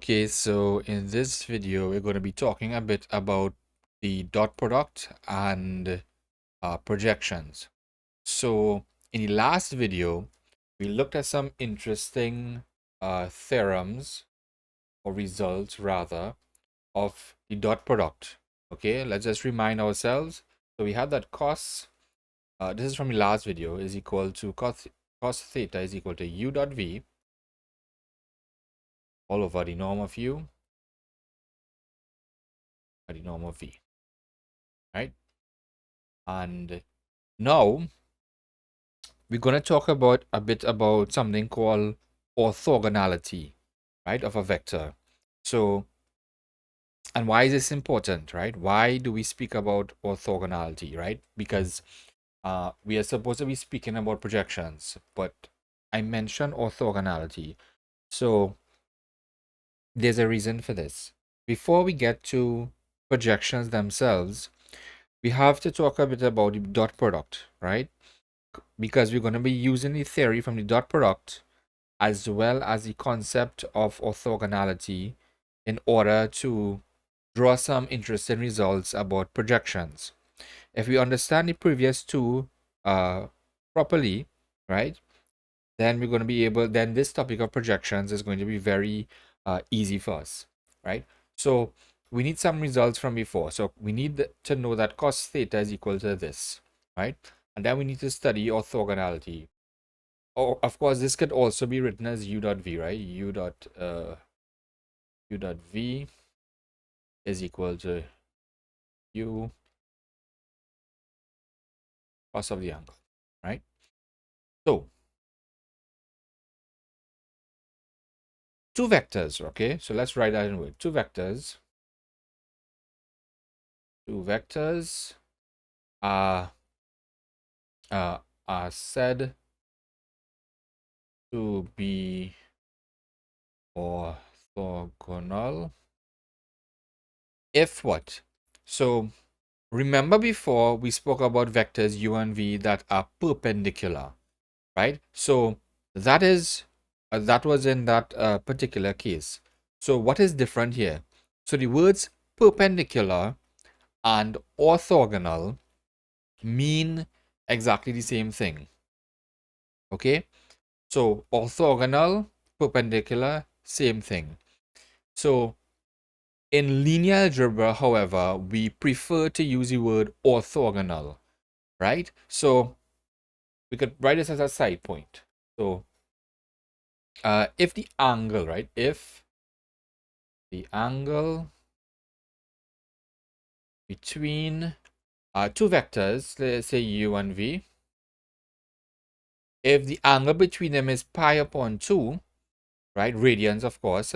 Okay, so in this video, we're going to be talking a bit about the dot product and projections. So in the last video, we looked at some interesting theorems or results rather of the dot product. Okay, let's just remind ourselves. So we had that cos, this is from the last video, is equal to cos theta is equal to u dot v all over the norm of u by the norm of v, right? And now we're going to talk about a bit about something called orthogonality, right, of a vector. So, and why is this important, right? Why do we speak about orthogonality, right? Because we are supposed to be speaking about projections, but I mentioned orthogonality. So there's a reason for this. Before we get to projections themselves, we have to talk a bit about the dot product, right? Because we're going to be using the theory from the dot product as well as the concept of orthogonality in order to draw some interesting results about projections. If we understand the previous two properly, right, then we're going to be able, then this topic of projections is going to be very easy for us, right? So we need some results from before. So we need to know that cos theta is equal to this, right? And then we need to study orthogonality. Oh, of course, this could also be written as u dot v, right? U dot v is equal to u cos of the angle, right? So two vectors, okay? So let's write that in word. Two vectors are are said to be orthogonal if what? So remember before we spoke about vectors u and v that are perpendicular, right? So that is that was in that particular case. So what is different here? So the words perpendicular and orthogonal mean exactly the same thing. Okay, so orthogonal, perpendicular, same thing. So in linear algebra, however, we prefer to use the word orthogonal, right? So we could write this as a side point. So if the angle, right, if the angle between two vectors, let's say u and v, if the angle between them is pi upon 2, right, radians, of course,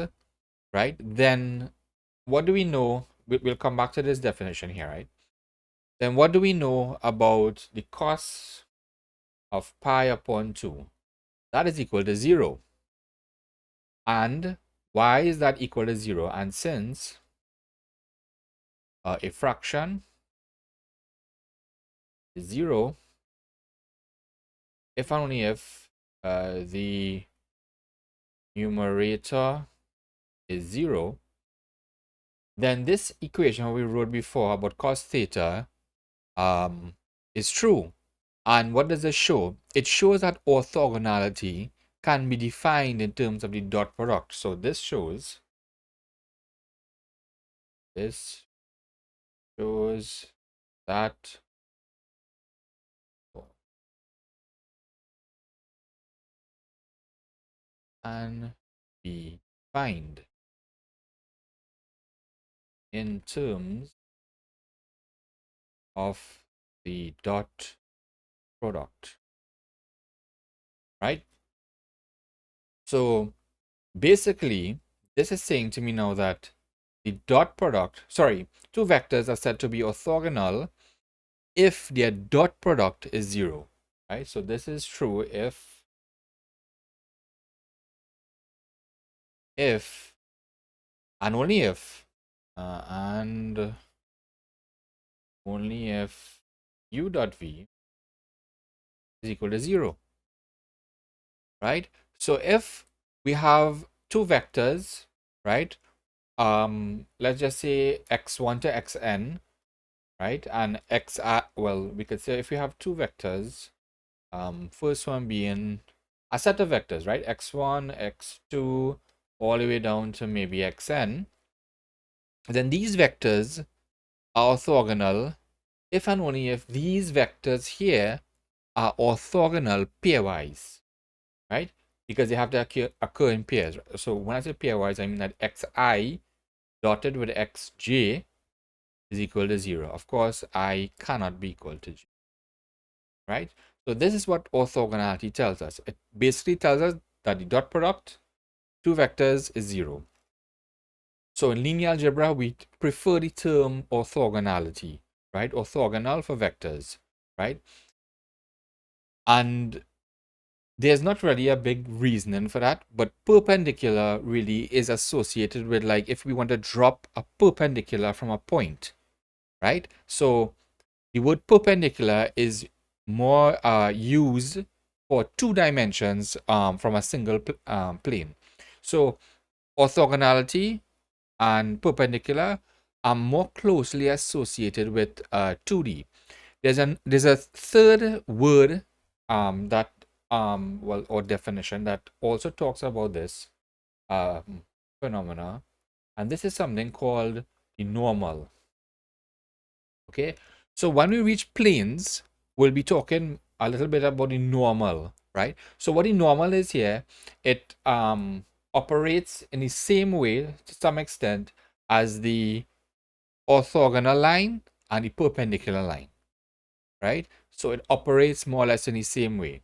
right, then what do we know? We'll come back to this definition here, right? Then what do we know about the cos of pi upon 2? That is equal to 0. And why is that equal to 0? And since a fraction is 0, if and only if the numerator is 0, then this equation we wrote before about cos theta is true. And what does it show? It shows that orthogonality can be defined in terms of the dot product. So this shows that can be defined in terms of the dot product, right? So basically, this is saying to me now that the dot product, sorry, two vectors are said to be orthogonal if their dot product is 0, right? So this is true if and only if and only if u dot v is equal to 0, right? So if we have two vectors right? Let's just say x1 to xn, right? And well, we could say if we have two vectors, first one being a set of vectors, right? x1, x2, all the way down to maybe xn, then these vectors are orthogonal if and only if these vectors here are orthogonal pairwise, right? Because they have to occur in pairs. So when I say pairwise, I mean that xi dotted with xj is equal to 0. Of course, I cannot be equal to j, right? So this is what orthogonality tells us. It basically tells us that the dot product, two vectors, is 0. So in linear algebra, we prefer the term orthogonality, right? Orthogonal for vectors, right? And there's not really a big reasoning for that, but perpendicular really is associated with, like, if we want to drop a perpendicular from a point, right? So the word perpendicular is more used for two dimensions from a single plane. So orthogonality and perpendicular are more closely associated with 2D. There's a third word that well, or definition that also talks about this phenomena, and this is something called the normal. Okay, so when we reach planes, we'll be talking a little bit about the normal, right? So what the normal is here, it operates in the same way to some extent as the orthogonal line and the perpendicular line, right? So it operates more or less in the same way.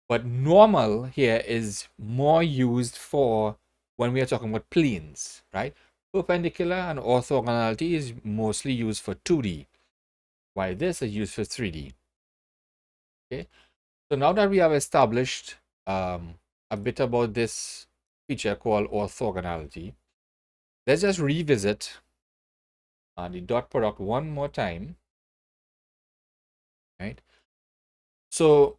But normal here is more used for when we are talking about planes, right? Perpendicular and orthogonality is mostly used for 2D, while this is used for 3D. Okay, so now that we have established a bit about this feature called orthogonality, let's just revisit the dot product one more time, right? So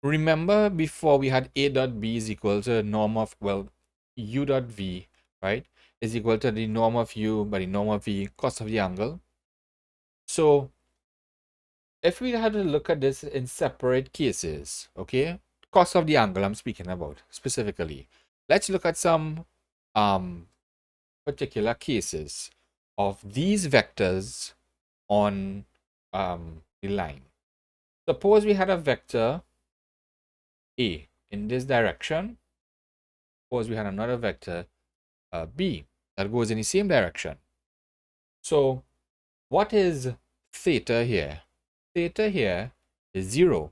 remember before we had a dot b is equal to norm of, well, u dot v, right, is equal to the norm of u by the norm of v cos of the angle. So if we had to look at this in separate cases, okay, cos of the angle I'm speaking about specifically, let's look at some particular cases of these vectors on the line. Suppose we had a vector a in this direction. Suppose we had another vector b that goes in the same direction. So what is theta here? Theta here is 0.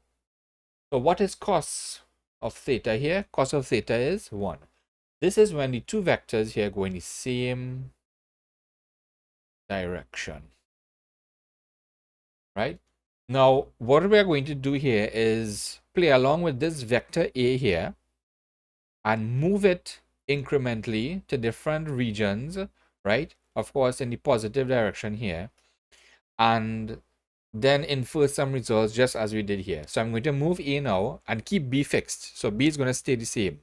So what is cos of theta here? Cos of theta is 1. This is when the two vectors here go in the same direction, right? Now, what we are going to do here is play along with this vector a here and move it incrementally to different regions, right? Of course, in the positive direction here. And then infer some results just as we did here. So I'm going to move A now and keep B fixed. So B is going to stay the same,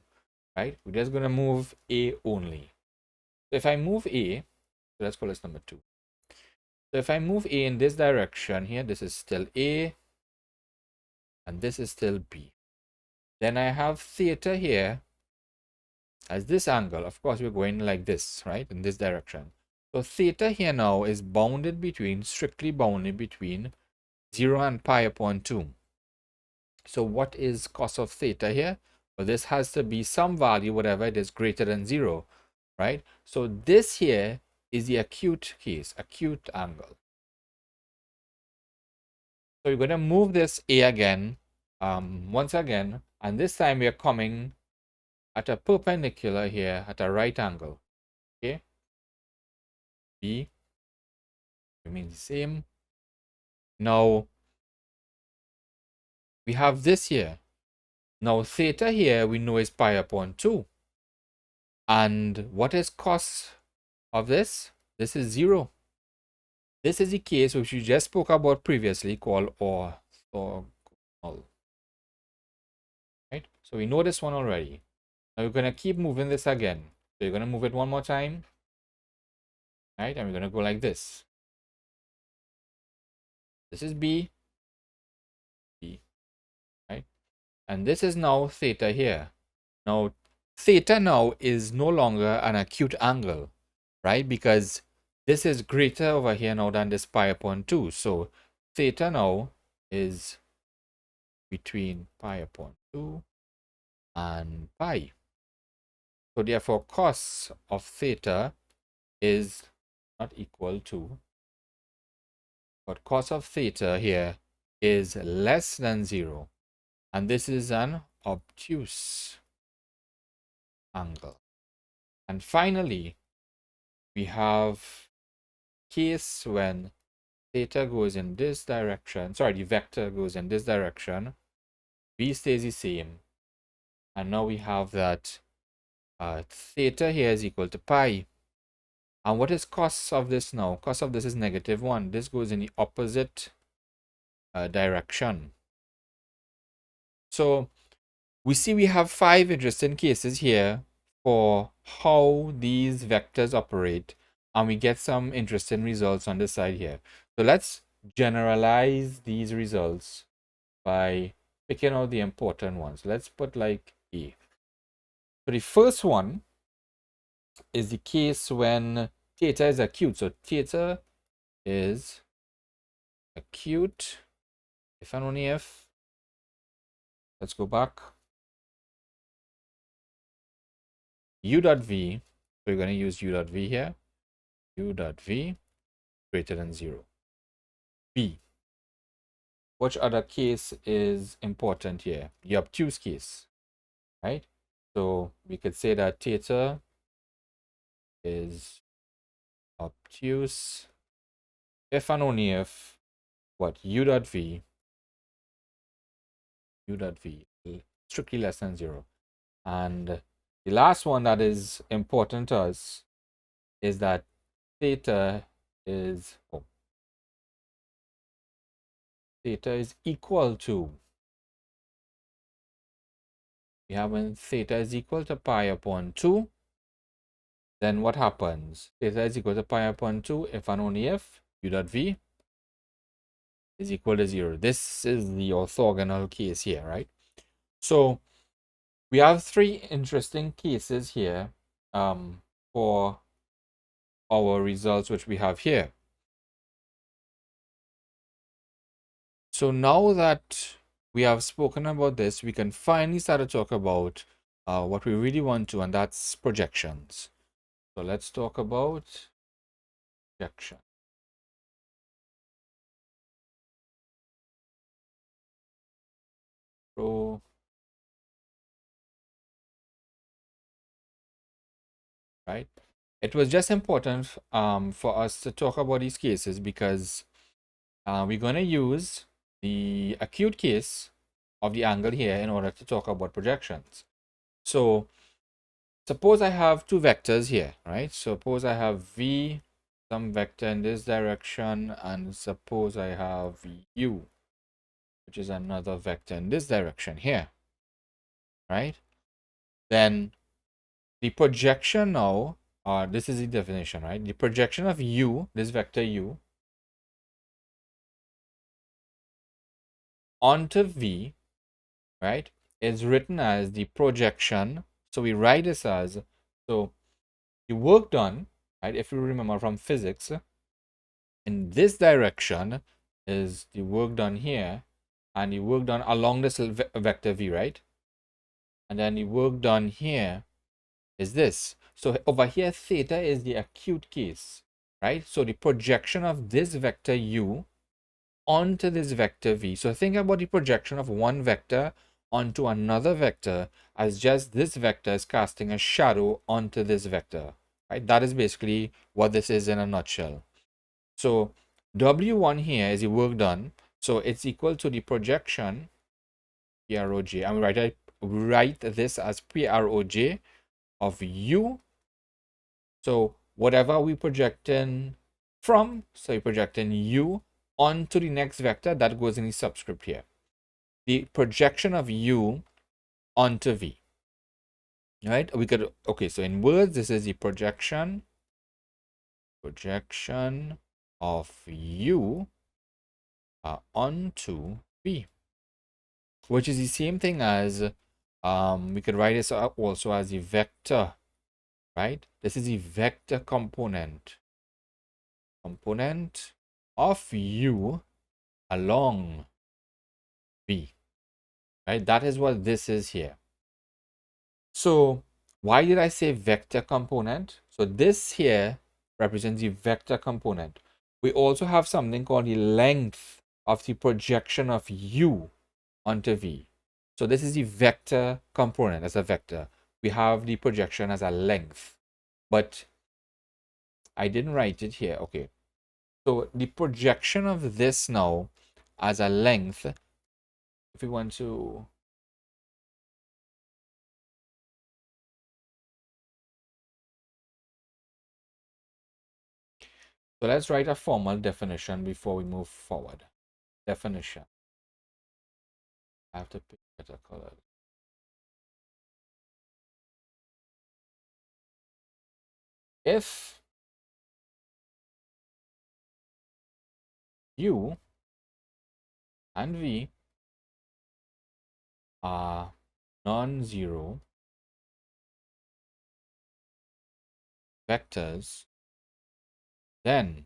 right? We're just going to move A only. So if I move A, so let's call this number 2. So if I move A in this direction here, this is still A, and this is still B. Then I have theta here as this angle. Of course, we're going like this, right? In this direction. So theta here now is bounded between, strictly bounded between 0 and pi upon 2. So what is cos of theta here? Well, this has to be some value, whatever it is, greater than 0, right? So this here is the acute case, acute angle. So we're going to move this A again, once again, and this time we are coming at a perpendicular here at a right angle. Okay, B remains the same. Now we have this here. Now theta here we know is pi upon 2. And what is cos of this? This is 0. This is the case which we just spoke about previously called orthogonal. Right? So we know this one already. Now we're going to keep moving this again. So you're going to move it one more time, right? And we're going to go like this. This is B, B, right? And this is now theta here. Now, theta now is no longer an acute angle, right? Because this is greater over here now than this pi upon 2. So theta now is between pi upon 2 and pi. So therefore, cos of theta is not equal to, but cos of theta here is less than 0. And this is an obtuse angle. And finally, we have case when theta goes in this direction, sorry, the vector goes in this direction, v stays the same. And now we have that theta here is equal to pi. And what is cos of this now? Cos of this is -1. This goes in the opposite direction. So we see we have 5 interesting cases here for how these vectors operate, and we get some interesting results on this side here. So let's generalize these results by picking out the important ones. Let's put like A. So the first one is the case when theta is acute. So theta is acute if and only if, let's go back, u dot v, so we're going to use u dot v here, u dot v greater than 0. B, which other case is important here? The obtuse case, right? So we could say that theta is obtuse if and only if what u dot v strictly less than 0. And the last one that is important to us is that theta is equal to, we have when theta is equal to pi upon 2, then what happens? Theta is equal to pi upon 2 if and only if u dot v is equal to 0. This is the orthogonal case here, right? So we have 3 interesting cases here for our results which we have here. So now that we have spoken about this, we can finally start to talk about what we really want to, and that's projections. So let's talk about projection. So, right, it was just important for us to talk about these cases because we're going to use the acute case of the angle here in order to talk about projections. So suppose I have 2 vectors here, right? Suppose I have v, some vector in this direction, and suppose I have u, which is another vector in this direction here, right? Then the projection now, this is the definition, right? The projection of u, this vector u, onto v, right, is written as the projection. So we write this as, so the work done, right, if you remember from physics, in this direction is the work done here, and the work done along this vector v, right? And then the work done here is this. So over here, theta is the acute case, right? So the projection of this vector u onto this vector v. So think about the projection of one vector onto another vector as just this vector is casting a shadow onto this vector, right? That is basically what this is in a nutshell. So W1 here is the work done. So it's equal to the projection PROJ. I'm going to write this as PROJ of U. So whatever we projecting from, so you're projecting U onto the next vector that goes in the subscript here. The projection of U onto V. right? We could, okay, so in words, this is the projection of U onto V, which is the same thing as, we could write this also as the vector, right? This is the vector component of U along V, right? That is what this is here. So why did I say vector component? So this here represents the vector component. We also have something called the length of the projection of U onto V. So this is the vector component as a vector. We have the projection as a length, but I didn't write it here. Okay. So the projection of this now as a length, if we want to, so let's write a formal definition before we move forward. Definition. I have to pick better color. If U and V are non-zero vectors, then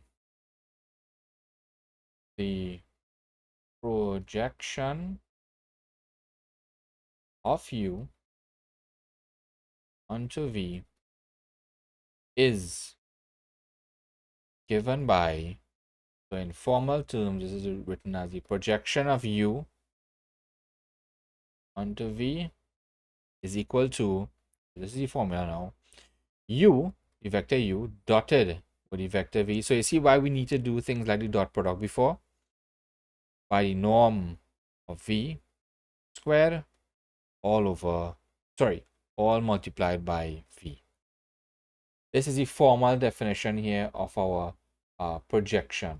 the projection of U onto V is given by, so in formal terms, this is written as the projection of U onto V is equal to, this is the formula now, U, the vector U, dotted with the vector V. So you see why we need to do things like the dot product before? By the norm of V squared all over, sorry, all multiplied by V. This is the formal definition here of our projection.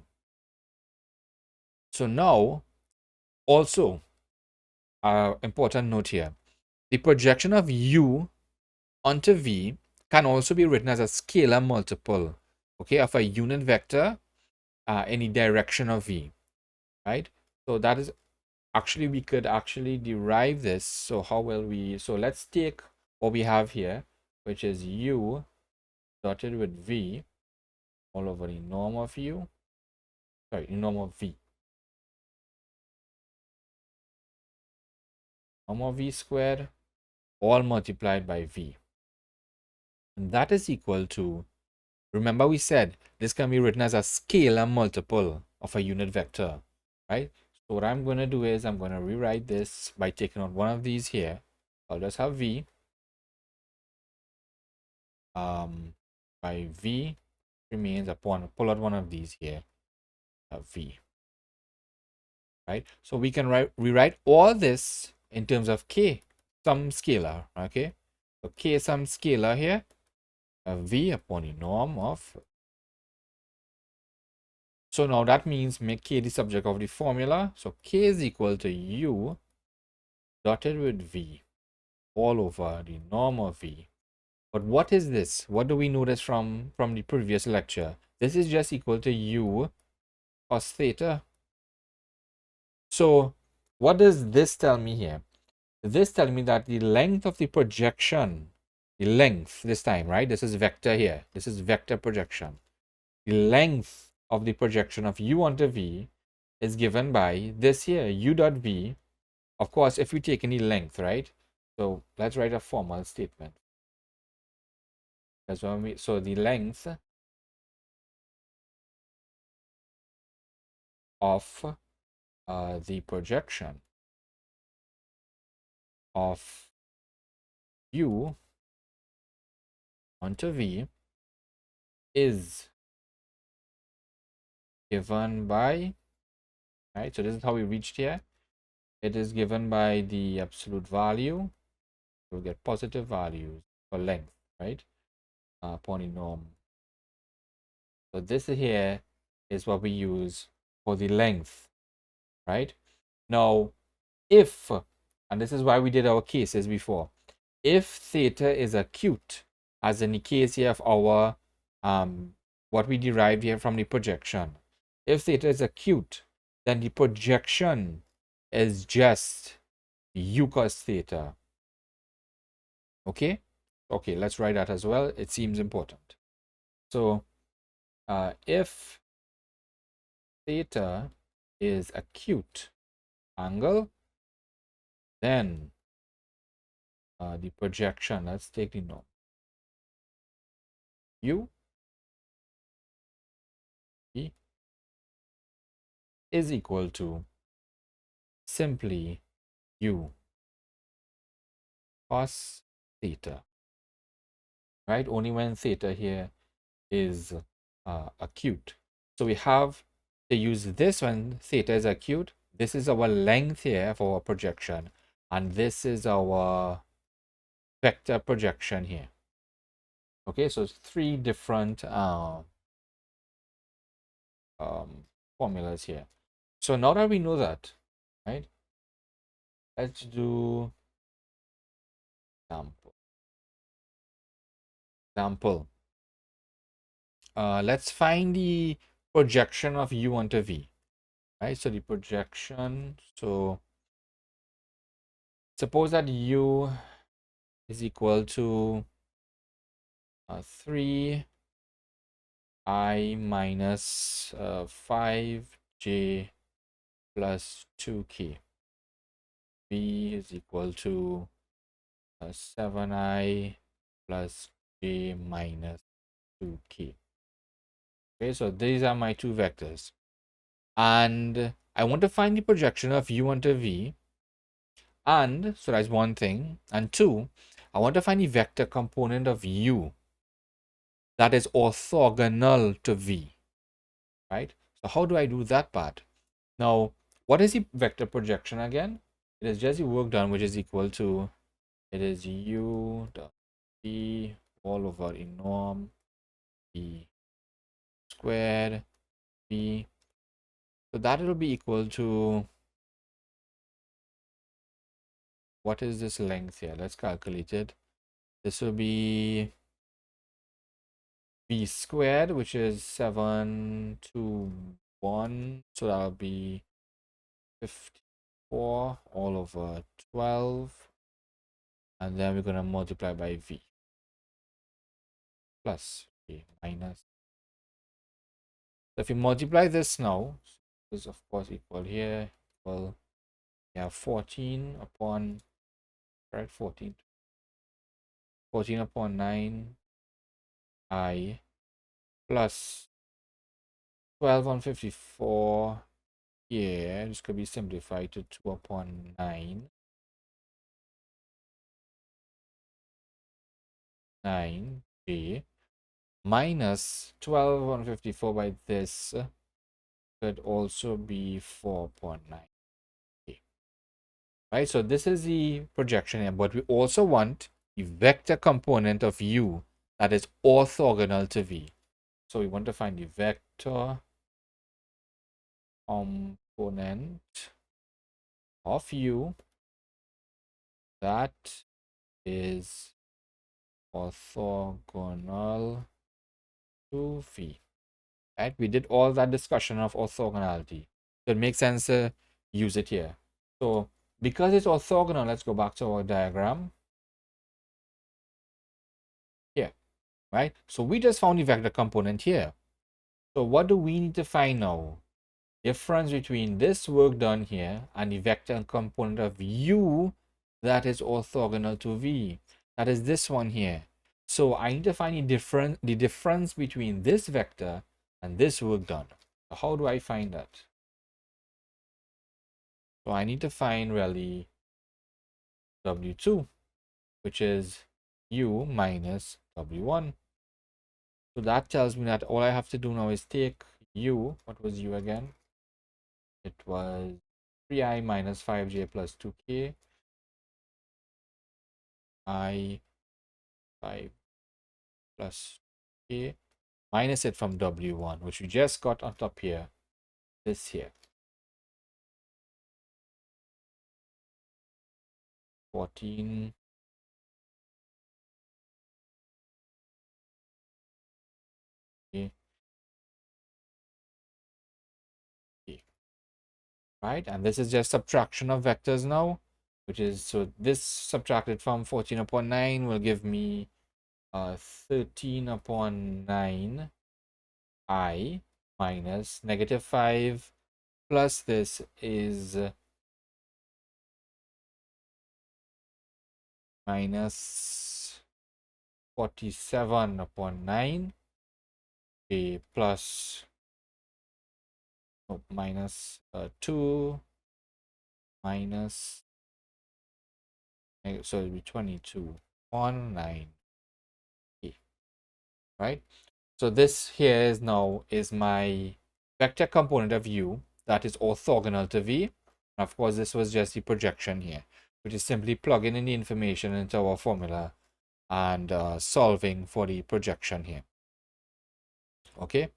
So now, also, important note here, the projection of U onto V can also be written as a scalar multiple, okay, of a unit vector in the direction of V, right? So that is actually, we could actually derive this. So how will we, so let's take what we have here, which is U dotted with V all over the norm of U, sorry, the norm of V. Norm of V squared all multiplied by V. And that is equal to, remember we said this can be written as a scalar multiple of a unit vector, right? So what I'm going to do is I'm going to rewrite this by taking out one of these here. I'll just have V by V remains upon, pull out one of these here, V, right? So we can rewrite all this in terms of K, some scalar, okay? So K is some scalar here, V upon the norm of. So now that means make K the subject of the formula. So K is equal to U dotted with V all over the norm of V. But what is this? What do we notice from the previous lecture? This is just equal to U cos theta. So what does this tell me here? This tells me that the length of the projection, the length this time, right? This is vector here. This is vector projection. The length of the projection of U onto V is given by this here, U dot V. Of course, if we take any length, right? So let's write a formal statement. That's what we, so the length of the projection of U onto V is given by, right? So this is how we reached here. It is given by the absolute value. We'll get positive values for length, right? Upon the norm. So this here is what we use for the length, right? Now, if, and this is why we did our cases before, if theta is acute, as in the case here of our what we derived here from the projection, if theta is acute, then the projection is just u cos theta. Okay, let's write that as well. It seems important. So if theta is acute angle, then the projection, let's take the norm, u e is equal to simply u cos theta, right? Only when theta here is acute. So we have to use this when theta is acute. This is our length here for our projection, and this is our vector projection here. Okay, so it's three different formulas here. So now that we know that, right, let's do example. Let's find the projection of u onto v, right? So the projection, so suppose that u is equal to 3i minus 5j plus 2k. V is equal to 7i plus j minus 2k. Okay, so these are my two vectors. And I want to find the projection of u onto v. And so that's one thing. And two, I want to find the vector component of u that is orthogonal to v, right? So how do I do that part? Now, what is the vector projection again? It is just the work done, which is equal to, it is u dot v all over the norm v squared v. So that will be equal to, what is this length here? Let's calculate it. This will be v squared, which is 721. So that'll be 54 all over 12. And then we're going to multiply by v plus v minus. So if you multiply this now, this is of course equal here, well, we have 14 upon, right, 14 upon 9 I plus 12 on 54 here. This could be simplified to 2 upon 9 9j minus 12 on 54 by this could also be 4 upon 9j, right? So this is the projection here, but we also want the vector component of u that is orthogonal to v. So we want to find the vector component of u that is orthogonal to v, right? We did all that discussion of orthogonality, so it makes sense to use it here. So because it's orthogonal, let's go back to our diagram here, right? So we just found the vector component here. So what do we need to find now? Difference between this work done here and the vector component of u that is orthogonal to v. That is this one here. So I need to find the difference between this vector and this work done. So how do I find that? So I need to find really w2, which is u minus w1. So that tells me that all I have to do now is take u. What was u again? It was 3i minus 5j plus 2k I 5 plus k minus it from w1, which we just got on top here, this here, 14 Okay. Okay. Right, and this is just subtraction of vectors now, which is, so this subtracted from 14 upon 9 will give me 13 upon 9 I minus -5 plus this is minus 47 upon 9 a plus minus 2 minus, so it'll be 22 upon 9 a, right? So this here is now is my vector component of u that is orthogonal to v. And of course, this was just the projection here, which is simply plugging in the information into our formula and solving for the projection here. Okay,